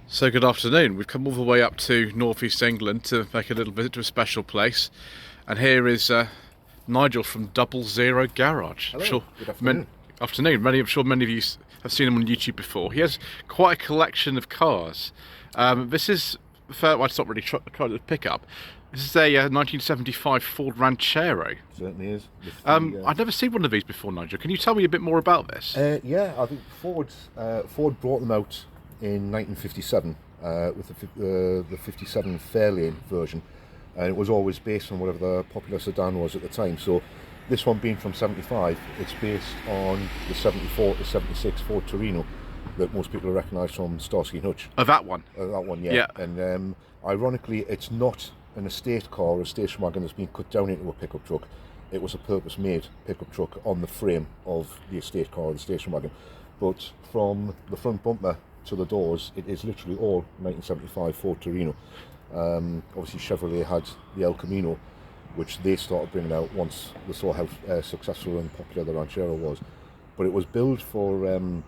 So good afternoon. We've come all the way up to northeast England to make a little visit to a special place, and here is Nigel from 00 Garage. Hello. Good afternoon. Afternoon. I'm sure many of you have seen him on YouTube before. He has quite a collection of cars. This is well, it's not really a pickup. This is a 1975 Ford Ranchero. Certainly is. I've never seen one of these before, Nigel. Can you tell me a bit more about this? Yeah, I think Ford brought them out in 1957 with the 57 Fairlane version, and it was always based on whatever the popular sedan was at the time. So this one being from 75, it's based on the 74 to 76 Ford Torino that most people recognise from Starsky and Hutch. Oh, that one? That one, yeah. Yeah. And ironically, it's not an estate car or a station wagon that's been cut down into a pickup truck. It was a purpose-made pickup truck on the frame of the estate car or the station wagon. But from the front bumper to the doors, it is literally all 1975 Ford Torino. Obviously Chevrolet had the El Camino, which they started bringing out once they saw how successful and popular the Ranchero was. But it was built for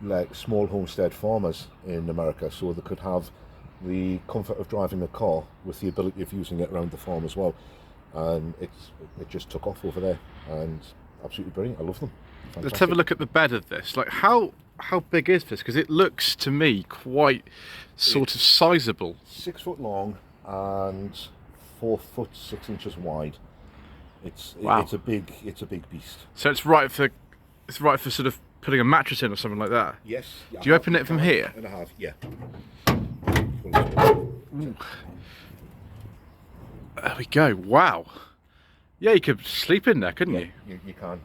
like small homestead farmers in America, so they could have the comfort of driving the car with the ability of using it around the farm as well. And it just took off over there, and absolutely brilliant. I love them. Fantastic. Let's have a look at the bed of this. Like, how big is this? Because it looks to me quite sort of sizable. 6 foot long and 4 foot 6 inches wide. Wow. It's a big beast. So it's right for sort of putting a mattress in or something like that. Yes. Do you open it from here? And I have, yeah. Ooh. There we go. Wow. Yeah, you could sleep in there, couldn't you? You can.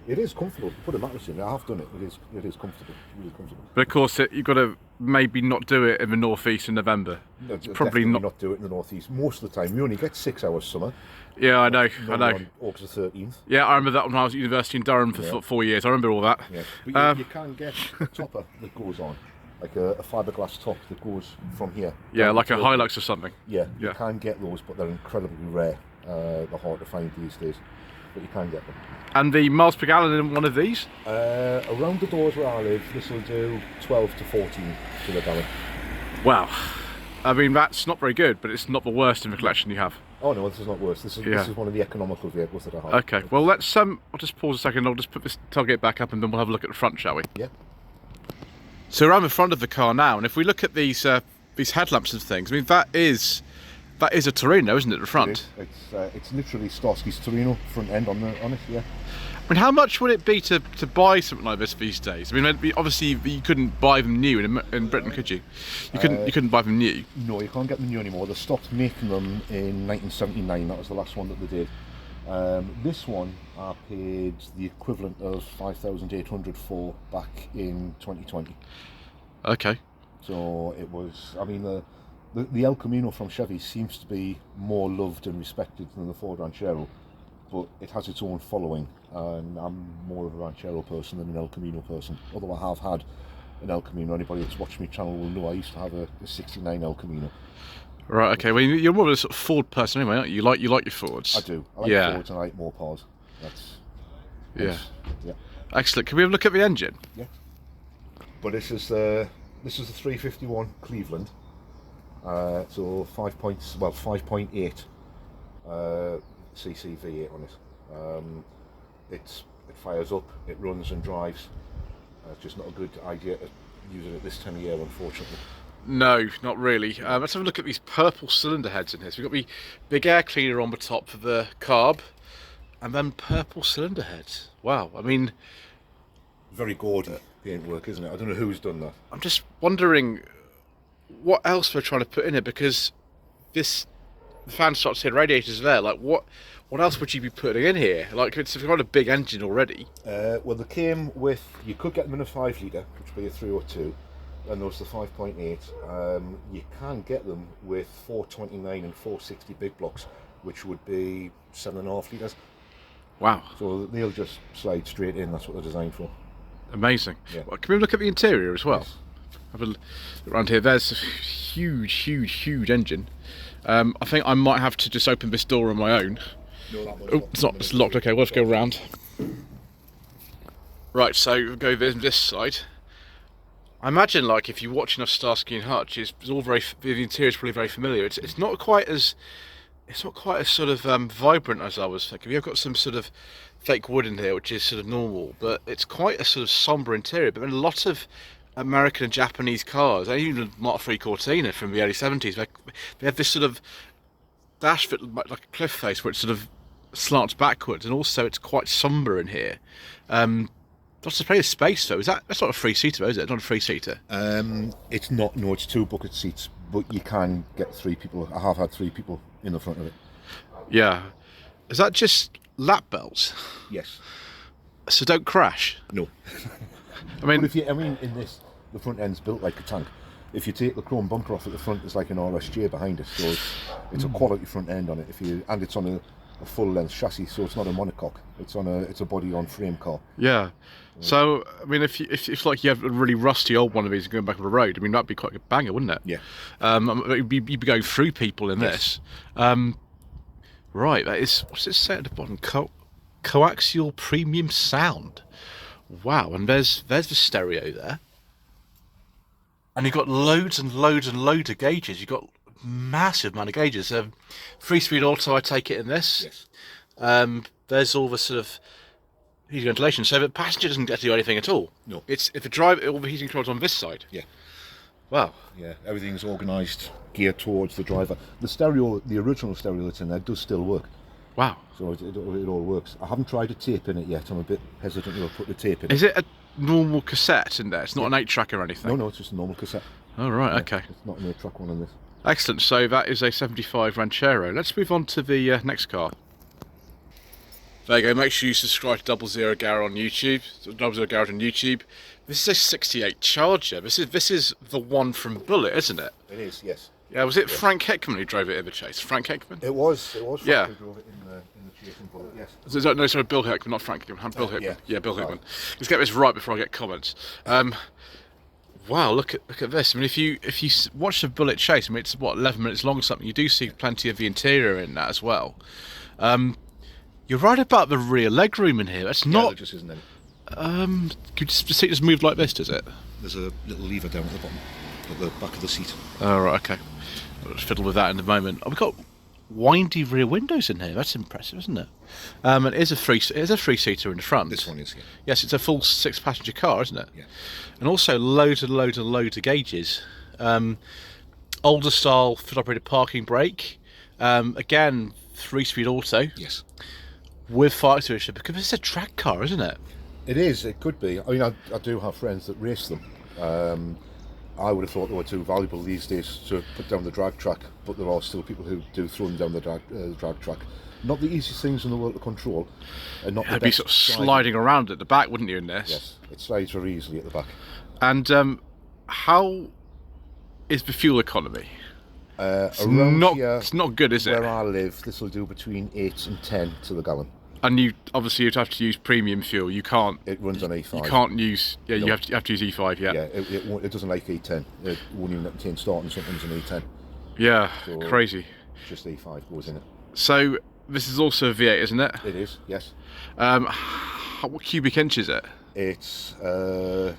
It is comfortable. Put a mattress in. I have done it. It is comfortable. Really comfortable. But of course, you've got to maybe not do it in the northeast in November. No, probably not do it in the northeast. Most of the time, we only get 6 hours summer. Yeah, I know. On August the 13th. Yeah, I remember that when I was at university in Durham for 4 years. I remember all that. Yeah, but you can get a topper that goes on, like a fiberglass top that goes from here. Yeah, like a Hilux or something. Yeah, you can get those, but they're incredibly rare. They're hard to find these days, but you can get them. And the miles per gallon in one of these? Around the doors where I live, this will do 12 to 14 to the gallon. Wow. I mean, that's not very good, but it's not the worst in the collection you have. Oh no, this is not worse. This is one of the economical vehicles that I have. Okay, well let's I'll just pause a second. I'll just put this tailgate back up, and then we'll have a look at the front, shall we? Yeah. So around the front of the car now, and if we look at these headlamps and things, I mean that is a Torino, isn't it? The front. It's literally Starsky's Torino front end on it. Yeah. I mean, how much would it be to buy something like this these days? I mean, obviously you couldn't buy them new in Britain, could you? You couldn't buy them new. No, you can't get them new anymore. They stopped making them in 1979. That was the last one that they did. This one I paid the equivalent of 5,800 for back in 2020. Okay. So it was. I mean, the El Camino from Chevy seems to be more loved and respected than the Ford Ranchero, but it has its own following, and I'm more of a Ranchero person than an El Camino person, although I have had an El Camino. Anybody that's watched my channel will know I used to have a 69 El Camino. Right, okay, well you're more of a sort of Ford person anyway, aren't you? You like your Fords? I do. I like Fords and I like more Pars. Yeah. Excellent. Can we have a look at the engine? Yeah. But this is the 351 Cleveland. So 5.8 cc V8 on it. It fires up, it runs and drives. It's just not a good idea to use it at this time of year, unfortunately. No, not really. Let's have a look at these purple cylinder heads in here. So we've got the big air cleaner on the top for the carb, and then purple cylinder heads. Wow, I mean... Very gaudy paintwork, isn't it? I don't know who's done that. I'm just wondering what else we're trying to put in it, because the fan starts saying radiators there. Like, what else would you be putting in here? Like, it's got a big engine already. Well, they came with... You could get them in a 5 litre, which would be a 302. And there's the 5.8. You can get them with 429 and 460 big blocks, which would be 7.5 litres. Wow. So they'll just slide straight in. That's what they're designed for. Amazing. Yeah. Well, can we look at the interior as well? Yes. Have a look around here. There's a huge engine. I think I might have to just open this door on my own. No, that one's locked. It's not. It's locked. Okay, we'll just go around. Right, so we'll go this side. I imagine, like, if you're watching us Starsky and Hutch, it's all very, the interior is probably very familiar. It's not quite as, it's not quite as sort of vibrant as I was thinking. You've got some sort of fake wood in here, which is sort of normal, but it's quite a sort of somber interior. But then a lot of American and Japanese cars, and even Mark III Cortina from the early 70s, they have this sort of dash that like a cliff face where it sort of slants backwards, and also it's quite somber in here. Lots of plenty of space though. That's not a three-seater, is it? Not a three-seater. It's not. No, it's 2 bucket seats, but you can get 3 people. I have had 3 people in the front of it. Yeah. Is that just lap belts? Yes. So don't crash. No. I mean, But in this, the front end's built like a tank. If you take the chrome bumper off at the front, there's like an RSJ behind it, so it's a quality front end on it. And it's on a full length chassis, so it's not a monocoque. It's a body on frame car. yeah. So I mean, if like you have a really rusty old one of these going back on the road, I mean that'd be quite a banger, wouldn't it? Yeah. You'd be going through people in Yes. this. Right. That is. What's it say at the bottom? Coaxial premium sound. Wow. And there's the stereo there. And you've got loads and loads and loads of gauges. You've got massive amount of gauges. 3-speed auto, I take it in this. Yes. There's all the sort of heating ventilation, so the passenger doesn't get to do anything at all. No. It's if the driver, all the heating controls on this side. Yeah. Wow. Yeah. Everything's organised, geared towards the driver. The original stereo that's in there does still work. Wow. So it all works. I haven't tried a tape in it yet. I'm a bit hesitant to put the tape in. Is it a normal cassette in there? It's not an 8-track or anything? No, it's just a normal cassette. Oh, right, Yeah, okay. It's not an 8-track one in this. Excellent. So that is a 75 Ranchero. Let's move on to the next car. There you go. Make sure you subscribe to 00 Garage on YouTube. 00 Garage on YouTube. This is a 68 Charger. This is the one from Bullitt, isn't it? It is, yes. Yeah. Was it Frank Hickman who drove it in the chase? Frank Hickman? It was. Frank Yeah. who drove it in the chasing Bullitt, yes. No, sorry, Bill Hickman, not Frank Hickman. Bill Hickman. yeah. Bill Sorry. Hickman. Let's get this right before I get comments. Wow, look at this. I mean, if you watch the Bullitt chase, I mean, it's what 11 minutes long or something. You do see plenty of the interior in that as well. You're right about the rear legroom in here. That's Yeah, not. there just isn't any. Could the seat just move like this? Does it? There's a little lever down at the bottom, at the back of the seat. Oh right, okay. I'll just fiddle with that in a moment. Oh, we've got windy rear windows in here. That's impressive, isn't it? And it is a three-seater in the front. This one is, yeah. Yes, it's a full 6-passenger car, isn't it? Yeah. And also loads and loads and loads of gauges. Older style foot-operated parking brake. Again, 3-speed auto Yes. with fire extinguisher, because it's a track car, isn't it? It is, it could be. I mean, I do have friends that race them. I would have thought they were too valuable these days to put down the drag track, but there are still people who do throw them down the drag track. Not the easiest things in the world to control, and not the It'd be best sort of driving. sliding around at the back, wouldn't you, in this? Yes, it slides very easily at the back. And how is the fuel economy? Around here, It's not good, is it? where I live, this will do between 8 and 10 to the gallon. And you'd have to use premium fuel. You can't. It runs on E5. You can't use. Yeah, No. you have to use E5. Yeah. Yeah, it doesn't like E10. It won't even attain starting something's an E10. Yeah. So- Crazy. Just E5 goes in it. So this is also a V8, isn't it? It is, yes. What cubic inch is it? It's a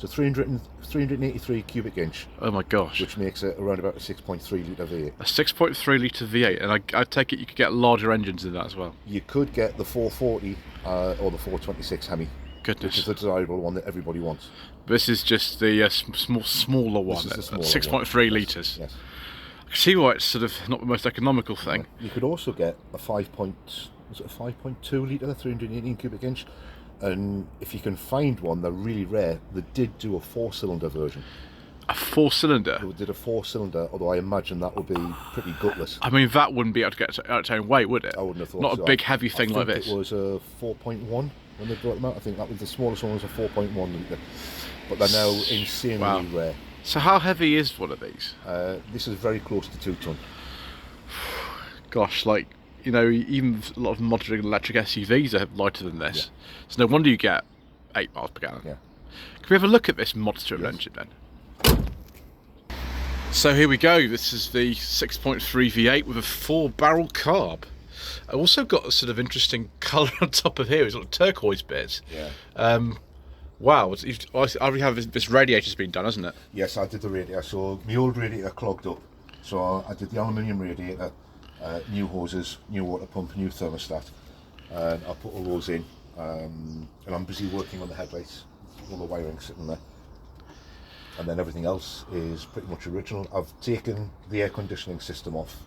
383 cubic inch, Oh my gosh. which makes it around about a 6.3 litre V8. A 6.3 litre V8, and I take it you could get larger engines in that as well. You could get the 440 or the 426 Hemi, which Goodness. is the desirable one that everybody wants. This is just the smaller one. This is the smaller 6.3 one. litres. Yes. I can see why it's sort of not the most economical thing. You could also get a 5.2 litre, 318 cubic inch, and if you can find one, they're really rare. They did do a 4-cylinder version. A 4-cylinder. They did a 4-cylinder, although I imagine that would be pretty gutless. I mean, that wouldn't be able to get out its own weight, would it? I wouldn't have thought Not so. a big, heavy thing like I think this. it was a 4.1 when they brought them out. I think that was the smallest one was a 4.1 litre. But they're now insanely Wow. rare. So how heavy is one of these? This is very close to 2 ton. Gosh, like, you know, even a lot of modern electric SUVs are lighter than this. So no wonder you get 8 miles per gallon. Yeah. Can we have a look at this monster of an engine then? So here we go. This is the 6.3 V8 with a 4-barrel carb. I also got a sort of interesting colour on top of here. It's got turquoise bits. Yeah. Wow, I already have this radiator's been done, hasn't it? Yes, I did the radiator. So my old radiator clogged up. So I did the aluminium radiator, new hoses, new water pump, new thermostat, and I put all those in. And I'm busy working on the headlights, all the wiring sitting there. And then everything else is pretty much original. I've taken the air conditioning system off,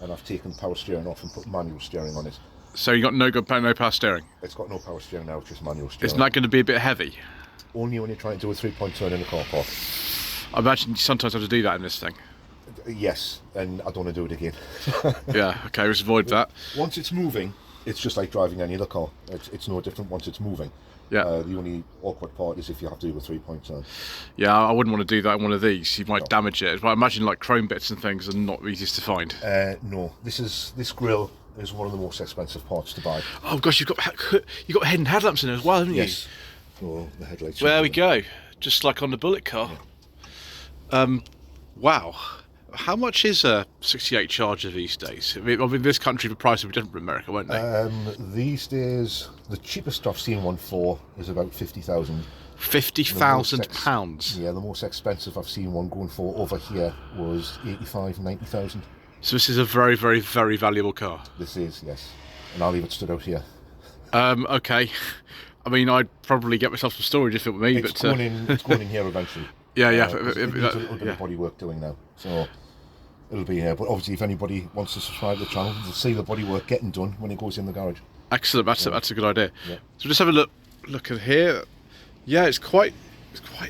and I've taken power steering off and put manual steering on it. So you got no power steering? It's got no power steering now, it's just manual steering. Isn't that going to be a bit heavy? Only when you're trying to do a 3-point turn in a car park. I imagine you sometimes have to do that in this thing. Yes, and I don't want to do it again. Yeah, okay, let's avoid that. Once it's moving, it's just like driving any other car. It's no different once it's moving. Yeah. The only awkward part is if you have to do a 3-point turn. Yeah, I wouldn't want to do that in one of these. You might damage it. But I imagine like chrome bits and things are not easiest to find. No, this grille is one of the most expensive parts to buy. Oh gosh, you've got hidden headlamps in there as well, haven't you? Yes. Oh, the headlights. There we go. Just like on the Bullet car. Yeah. Wow. How much is a 68 Charger these days? I mean, in this country, the price will be different from America, won't they? These days, the cheapest I've seen one for is about 50,000. £50,000. Yeah, the most expensive I've seen one going for over here was 85, 90,000. So this is a very, very, very valuable car. This is, yes, and I'll leave it stood out here. Okay. I mean, I'd probably get myself some storage if it were me, it's going in here eventually. Yeah. It needs a little bit of body work doing now, so it'll be here. But obviously, if anybody wants to subscribe to the channel, they'll see the body work getting done when it goes in the garage. Excellent. That's a good idea. Yeah. So just have a look at here. Yeah, it's quite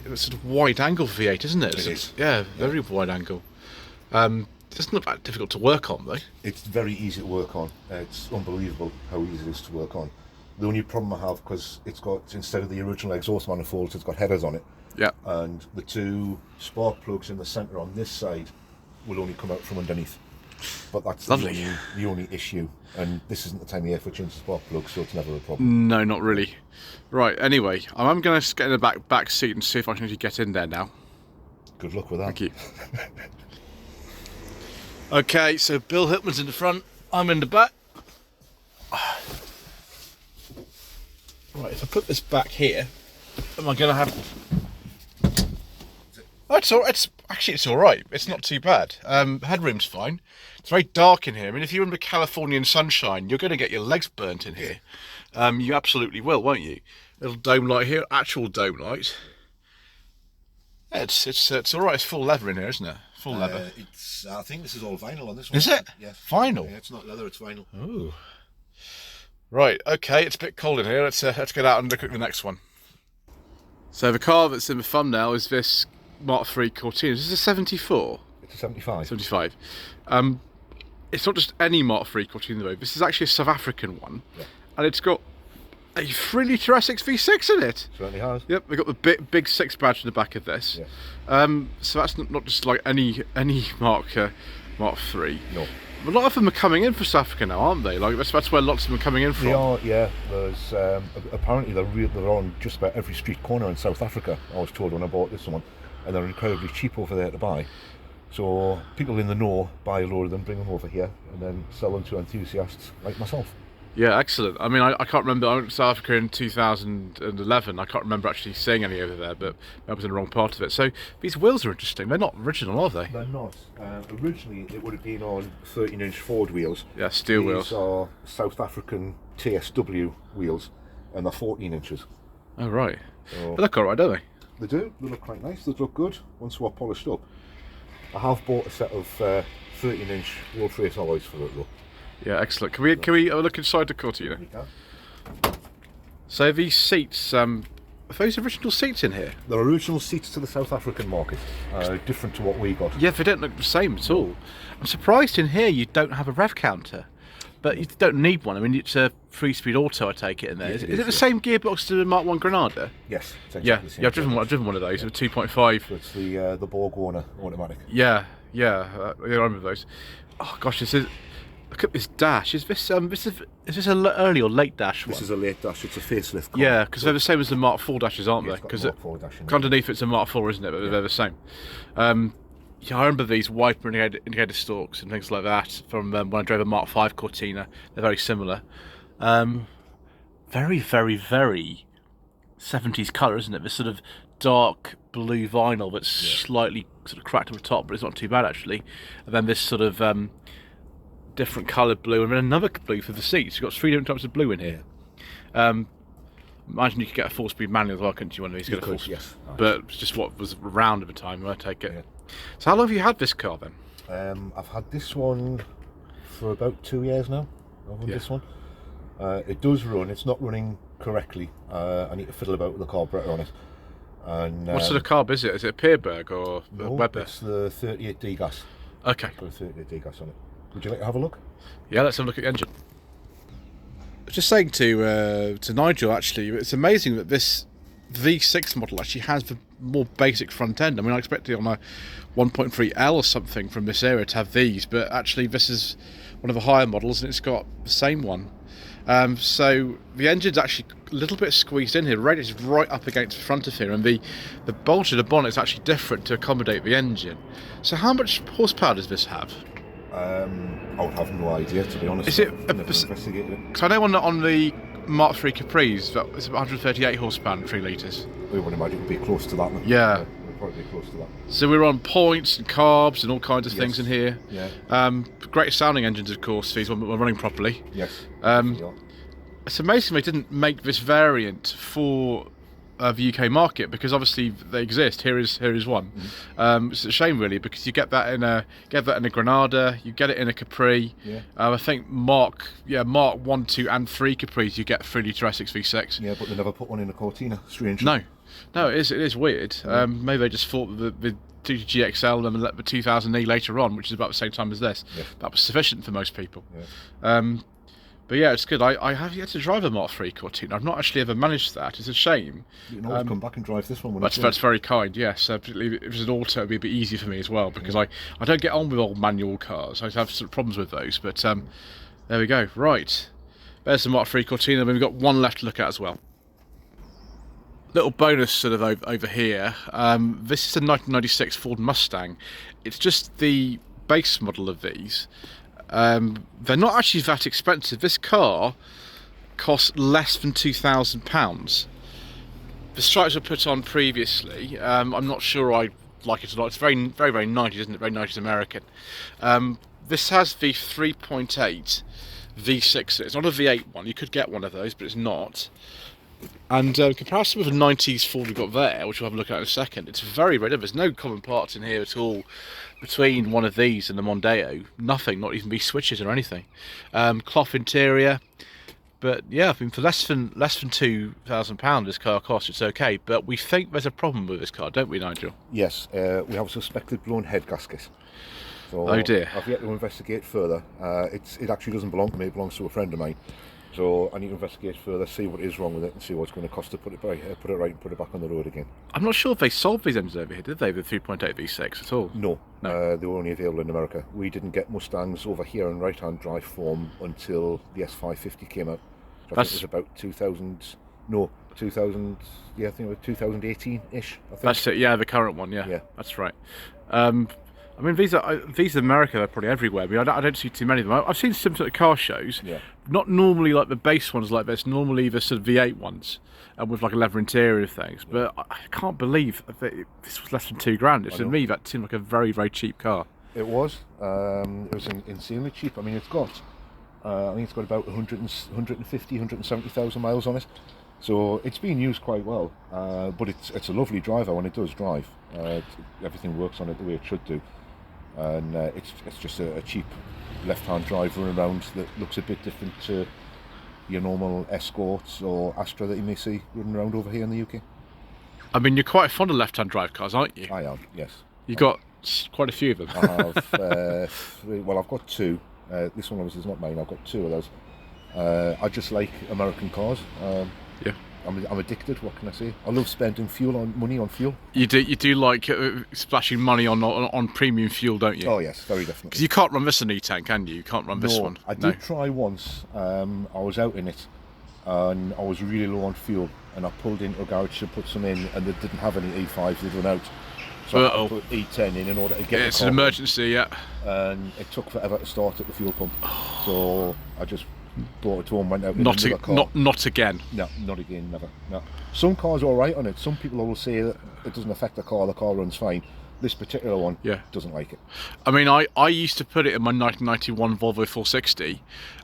a sort of wide angle V8, isn't it? It is. Yeah, very wide angle. It doesn't look that difficult to work on, though. It's very easy to work on. It's unbelievable how easy it is to work on. The only problem I have, because it's got, instead of the original exhaust manifolds, it's got headers on it. Yeah. And the two spark plugs in the centre on this side will only come out from underneath. But that's the only issue. And this isn't the time of year for changing spark plugs, so it's never a problem. No, not really. Right, anyway, I'm going to get in the back seat and see if I can actually get in there now. Good luck with that. Thank you. Okay, so Bill Hipman's in the front, I'm in the back. Right, if I put this back here, am I going to have... Oh, it's all right. It's not too bad. Headroom's fine. It's very dark in here. I mean, if you're in the Californian sunshine, you're going to get your legs burnt in here. You absolutely will, won't you? Little dome light here, actual dome light. Yeah, it's all right. It's full leather in here, isn't it? Full leather. I think this is all vinyl on this one. Is it? Yeah. Vinyl? Yeah, it's not leather, it's vinyl. Oh. Right, okay, it's a bit cold in here. Let's get out and look at the next one. So the car that's in the thumbnail is this Mark III Cortina. Is this a 74? It's a 75. 75. It's not just any Mark III Cortina though. This is actually a South African one. Yeah. And it's got a 3-litre S6 V6 in it. Certainly has. Yep, we've got the big 6 badge in the back of this. Yeah. So that's not just like any Mark III. No. A lot of them are coming in for South Africa now, aren't they? Like that's where lots of them are coming in from. They are, yeah. There's apparently they're on just about every street corner in South Africa. I was told when I bought this one, and they're incredibly cheap over there to buy. So people in the know buy a load of them, bring them over here, and then sell them to enthusiasts like myself. Yeah, excellent. I mean, I can't remember. I went to South Africa in 2011. I can't remember actually seeing any over there, but I was in the wrong part of it. So these wheels are interesting. They're not original, are they? They're not. Originally, it would have been on 13-inch Ford wheels. Yeah, steel wheels. These are South African TSW wheels, and they're 14 inches. Oh, right. So They look all right, don't they? They do. They look quite nice. They look good once they're polished up. I have bought a set of 13-inch road face alloys for it, though. Yeah, excellent. Can we have a look inside the Cortina? So these seats, are those original seats in here? They're original seats to the South African market, different to what we got. Yeah, they don't look the same at all. I'm surprised in here you don't have a rev counter, but you don't need one. I mean, it's a 3-speed auto, I take it in there. Yeah, is it the same gearbox to the Mark I Granada? Yes, it's Yeah, exactly the same. I've driven one of those, a 2.5. So it's the Borg Warner automatic. Yeah, I remember those. Oh gosh, look at this dash. Is this an early or late dash one? This is a late dash. It's a facelift car. Yeah, because they're the same as the Mark IV dashes, aren't they? Because underneath it's a Mark IV, isn't it? But they're the same. Yeah, I remember these wiper indicator stalks and things like that from when I drove a Mark V Cortina. They're very similar. Very, very, very 70s colour, isn't it? This sort of dark blue vinyl that's slightly sort of cracked on the top, but it's not too bad actually. And then this sort of different coloured blue, and then another blue for the seats. You've got 3 different types of blue in here. Imagine you could get a 4-speed manual as well, couldn't you? One of these, Yes. But it's just what was around at the time. I take it. Yeah. So how long have you had this car then? I've had this one for about 2 years now. I've had this one. It does run. It's not running correctly. I need to fiddle about with the carburetor on it. And what sort of carb is it? Is it a Pierberg or a Weber? It's the 38D gas. Okay. Got a 38D gas on it. Would you like to have a look? Yeah, let's have a look at the engine. I was just saying to Nigel, actually, it's amazing that this V6 model actually has the more basic front end. I mean, I expected on a 1.3L or something from this era to have these, but actually this is one of the higher models and it's got the same one. So the engine's actually a little bit squeezed in here. The radiator's right up against the front of here, and the bulge of the bonnet is actually different to accommodate the engine. So how much horsepower does this have? I would have no idea, to be honest. Is it? I've never investigated it. Because I know on the Mark III Capris, it's about 138 horsepower and 3 litres. We would imagine it would be close to that. Yeah. We'd probably be close to that. So we're on points and carbs and all kinds of things in here. Yeah. Great sounding engines, of course, these when we're running properly. Yes. It's amazing they didn't make this variant for the UK market, because obviously they exist. Here is one. It's a shame really, because you get that in a Granada, you get it in a Capri. Yeah. I think Mark 1, 2 and 3 Capris you get 3 litre S6 V6. Yeah, but they never put one in a Cortina. Strange. No, it is weird. Maybe they just thought that the 2GXL and the 2000E later on, which is about the same time as this, that was sufficient for most people. Yeah. But yeah, it's good. I have yet to drive a Mark III Cortina. I've not actually ever managed that. It's a shame. You can always come back and drive this one when that's very kind, yes. Particularly if it was an auto, it would be a bit easier for me as well, because I don't get on with old manual cars. I have sort of problems with those. But there we go. Right. There's the Mark III Cortina. We've got one left to look at as well. Little bonus sort of over here. This is a 1996 Ford Mustang. It's just the base model of these. They're not actually that expensive. This car costs less than £2,000. The stripes were put on previously. I'm not sure I like it or not. It's very, very, very 90s, isn't it? Very 90s American. This has the 3.8 V6. It's not a V8 one. You could get one of those, but it's not. And in comparison with the 90s Ford we've got there, which we'll have a look at in a second, it's very, very different. There's no common parts in here at all between one of these and the Mondeo. Nothing, not even V-switches or anything. Cloth interior. But yeah, I mean, for less than £2,000 this car costs, it's okay. But we think there's a problem with this car, don't we, Nigel? Yes, we have a suspected blown head gasket. So oh dear. I've yet to investigate further. It actually doesn't belong to me, it belongs to a friend of mine. So I need to investigate further, see what is wrong with it, and see what it's going to cost to put it right and put it back on the road again. I'm not sure if they sold these engines over here, did they, the 3.8 V6 at all? No. They were only available in America. We didn't get Mustangs over here in right-hand drive form until the S550 came out. So I think it was about 2000, yeah, I think it was 2018-ish, I think. That's it, yeah, the current one, yeah. That's right. I mean, these are in America, they're probably everywhere. I mean, I don't see too many of them. I've seen some sort of car shows, not normally like the base ones like this, normally the sort of V8 ones, with like a leather interior and things. But I can't believe that this was less than £2,000. To me, that seemed like a very, very cheap car. It was. It was insanely cheap. I mean, it's got, I think it's got about 150, 170,000 miles on it. So it's being used quite well, but it's a lovely driver when it does drive. Everything works on it the way it should do. And it's just a cheap left-hand drive running around that looks a bit different to your normal Escorts or Astra that you may see running around over here in the UK. I mean, you're quite fond of left-hand drive cars, aren't you? I am, yes. You've got quite a few of them. I have, well, I've got two. This one obviously is not mine. I've got two of those. I just like American cars. Yeah. I'm addicted. What can I say? I love spending money on fuel. You do like splashing money on premium fuel, don't you? Oh yes, very definitely. Because you can't run this in an E-tank, can you? You can't run this one. I did try once. I was out in it, and I was really low on fuel, and I pulled into a garage to put some in, and they didn't have any E5s. They'd run out. So I put E10 in order to get it's an emergency, yeah. And it took forever to start at the fuel pump. So I just brought it home, went out in another car. Not again. No, not again, never. No. Some cars are all right on it. Some people will say that it doesn't affect the car runs fine. This particular one doesn't like it. I mean, I used to put it in my 1991 Volvo 460,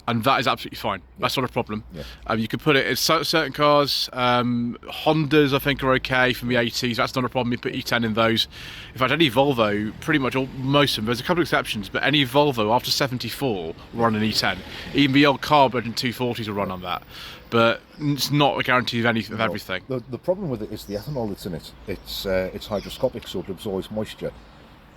and that is absolutely fine. That's not a problem. You can put it in certain cars. Hondas, I think, are okay from the 80s. That's not a problem. You put E10 in those. In fact, any Volvo, pretty much most of them, there's a couple of exceptions, but any Volvo after 74 will run an E10. Even the old carbured and 240s will run on that. But it's not a guarantee of everything. The problem with it is the ethanol that's in it. It's hygroscopic, so it absorbs moisture,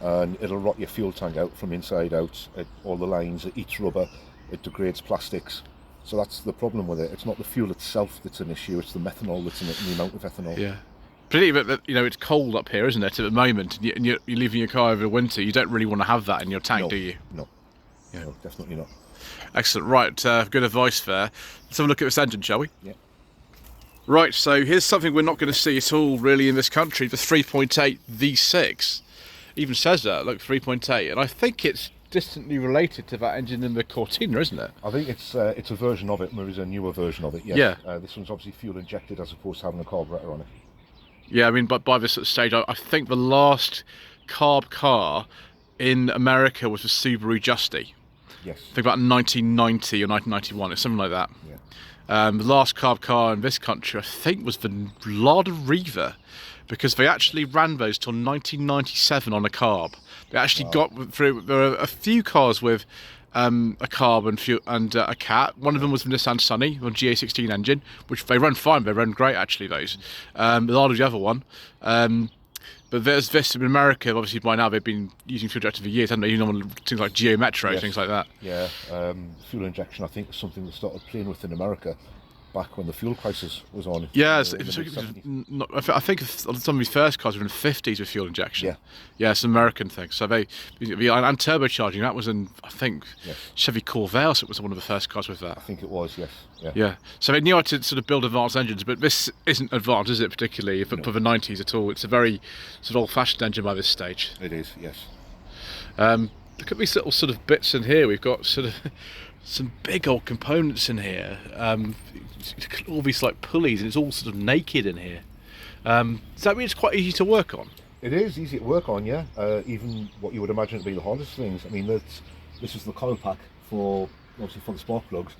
and it'll rot your fuel tank out from inside out. All the lines, it eats rubber, it degrades plastics. So that's the problem with it. It's not the fuel itself that's an issue. It's the methanol that's in it and the amount of ethanol. Yeah. Particularly, it's cold up here, isn't it, at the moment? And you're leaving your car over the winter. You don't really want to have that in your tank, do you? No. Yeah. No, definitely not. Excellent. Right, good advice there. Let's have a look at this engine, shall we? Yeah. Right, so here's something we're not going to see at all really in this country, the 3.8 V6. Even says that, look, 3.8, and I think it's distantly related to that engine in the Cortina, isn't it? I think it's a version of it, there is a newer version of it, yes. Yeah. This one's obviously fuel injected as opposed to having a carburetor on it. Yeah, I mean, but by this stage, I think the last carb car in America was the Subaru Justy. Yes. I think about 1990 or 1991, it's something like that. Yeah. The last carb car in this country, I think, was the Lada Riva, because they actually ran those till 1997 on a carb. They actually got through. There are a few cars with a carb and a cat. One of them was the Nissan Sunny on GA16 engine, which they run fine. They run great, actually. Those. Lada's the other one. But there's this in America, obviously by now they've been using fuel injection for years, haven't they? You know, on things like Geo Metro, things like that. Yeah, fuel injection I think is something that started playing with in America back when the fuel crisis was on. Yeah, I think some of these first cars were in the 50s with fuel injection. Yeah. Yeah, it's an American thing. So and turbocharging, that was in, I think, Chevy Corvette, so it was one of the first cars with that. I think it was, yes. Yeah. So they knew how to sort of build advanced engines, but this isn't advanced, is it, particularly for the 90s at all? It's a very sort of old-fashioned engine by this stage. It is, yes. Look at these little sort of bits in here. We've got sort of some big old components in here. All these like pulleys, and it's all sort of naked in here. Does that mean it's quite easy to work on? It is easy to work on, yeah. Even what you would imagine to be the hardest things. I mean, this is the coil pack for the spark plugs,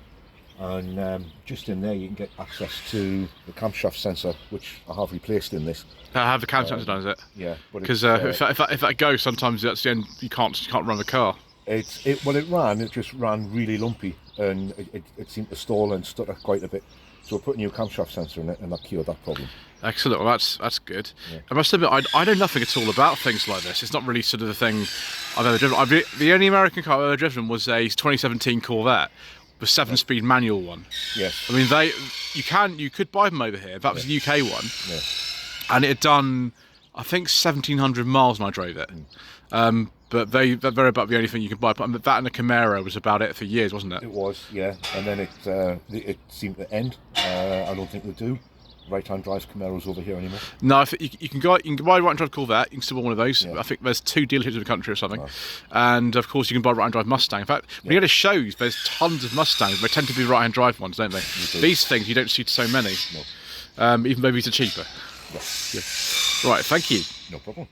and just in there you can get access to the camshaft sensor, which I have replaced in this. I have the camshaft sensor done, is it? Yeah, because if that goes, sometimes that's the end. You can't run the car. It just ran really lumpy, and it seemed to stall and stutter quite a bit. So we're putting a new camshaft sensor in it, and that cured that problem. Excellent. Well, that's good. Yeah. I must admit, I know nothing at all about things like this. It's not really sort of the thing I've ever driven. The only American car I've ever driven was a 2017 Corvette, the 7-speed manual one. Yes. I mean, you could buy them over here. That was the UK one. Yeah. And it had done, I think, 1,700 miles when I drove it. But they're about the only thing you can buy. But that and the Camaro was about it for years, wasn't it? It was, yeah. And then it seemed to end. I don't think they do right-hand drive Camaros over here anymore. No, you can buy a right-hand drive Corvette. You can still buy one of those. Yeah. I think there's 2 dealerships in the country or something. And of course, you can buy right-hand drive Mustang. In fact, when you go to shows, there's tons of Mustangs. They tend to be right-hand drive ones, don't they? These things you don't see so many. No. Even maybe they're cheaper. Yeah. Right, thank you. No problem.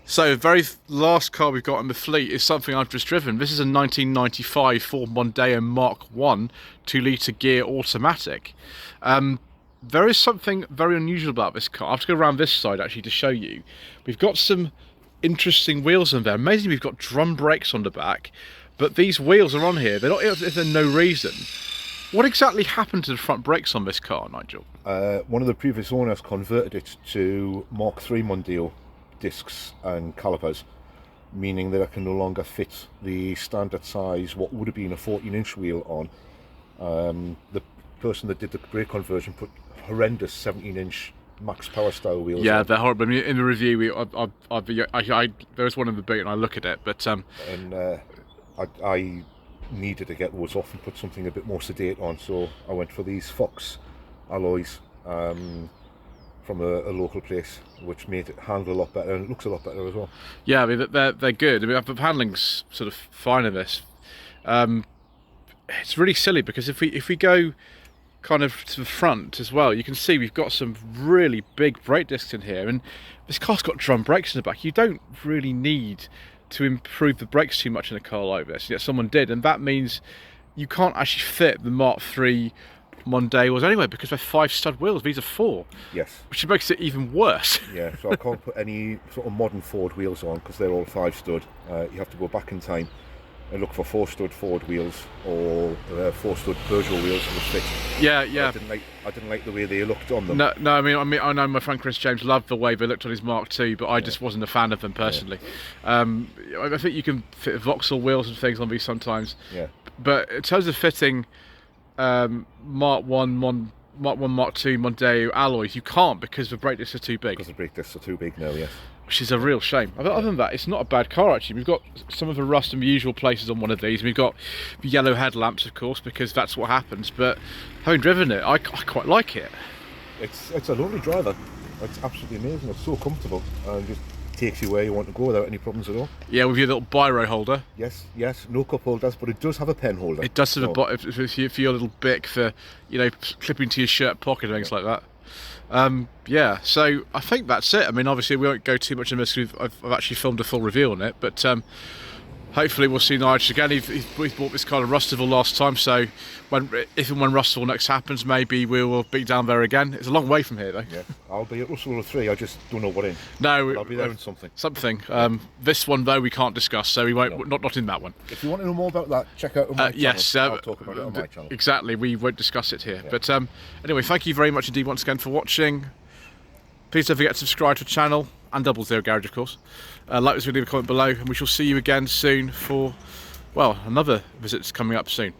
So, the very last car we've got in the fleet is something I've just driven. This is a 1995 Ford Mondeo Mark 1 2-litre gear automatic. There is something very unusual about this car. I have to go around this side actually to show you. We've got some interesting wheels on there. Amazingly, we've got drum brakes on the back, but these wheels are on here. They're not here for no reason. What exactly happened to the front brakes on this car, Nigel? One of the previous owners converted it to Mark III Mondeo discs and calipers, meaning that I can no longer fit the standard size, what would have been a 14-inch wheel on. The person that did the brake conversion put horrendous 17-inch max power style wheels. Yeah, on. they're horrible. I mean, in the review, there's one in the boot, and I look at it, but I needed to get those off and put something a bit more sedate on, so I went for these Fox alloys from a local place, which made it handle a lot better, and it looks a lot better as well. Yeah, I mean, they're good. I mean, the handling's sort of fine in this. it's really silly because if we go kind of to the front as well, you can see we've got some really big brake discs in here, and this car's got drum brakes in the back. You don't really need to improve the brakes too much in a car like this, yet someone did, and that means you can't actually fit the Mark III Mondeos anyway because they're 5 stud wheels. These are 4. Yes. Which makes it even worse. Yeah, so I can't put any sort of modern Ford wheels on because they're all 5 stud. You have to go back in time and look for 4 stud Ford wheels or 4 stud Peugeot wheels that would fit. Yeah. I didn't like the way they looked on them. No. I mean, I know my friend Chris James loved the way they looked on his Mark II, but I just wasn't a fan of them personally. Yeah. I think you can fit Vauxhall wheels and things on these sometimes. Yeah. But in terms of fitting Mark 1, Mark 1, Mark 2 Mondeo alloys, you can't because the brake discs are too big. Because the brake discs are too big now, yes. Which is a real shame. Other than that, it's not a bad car actually. We've got some of the rust and the usual places on one of these. We've got the yellow headlamps, of course, because that's what happens. But having driven it, I quite like it. It's a lovely driver. It's absolutely amazing. It's so comfortable and just takes you where you want to go without any problems at all. Yeah, with your little biro holder. Yes, no cup holders, but it does have a pen holder. It does have a bottom for your little bic for, you know, clipping to your shirt pocket and things like that. Yeah, so I think that's it. I mean, obviously we won't go too much in this because I've actually filmed a full review on it, but hopefully we'll see Nigel again. He bought this car in Rustival last time, so if and when Rustival next happens, maybe we will be down there again. It's a long way from here though. Yeah, I'll be at Rustival 3, I just don't know what in. No, I'll be there in something. This one though we can't discuss, so we won't. Not in that one. If you want to know more about that, check out on my channel. Yes, I'll talk about it on my channel. Exactly, we won't discuss it here. Yeah. But anyway, thank you very much indeed once again for watching. Please don't forget to subscribe to the channel and 00 Garage, of course. Like this video, leave a comment below, and we shall see you again soon for, well, another visit coming up soon.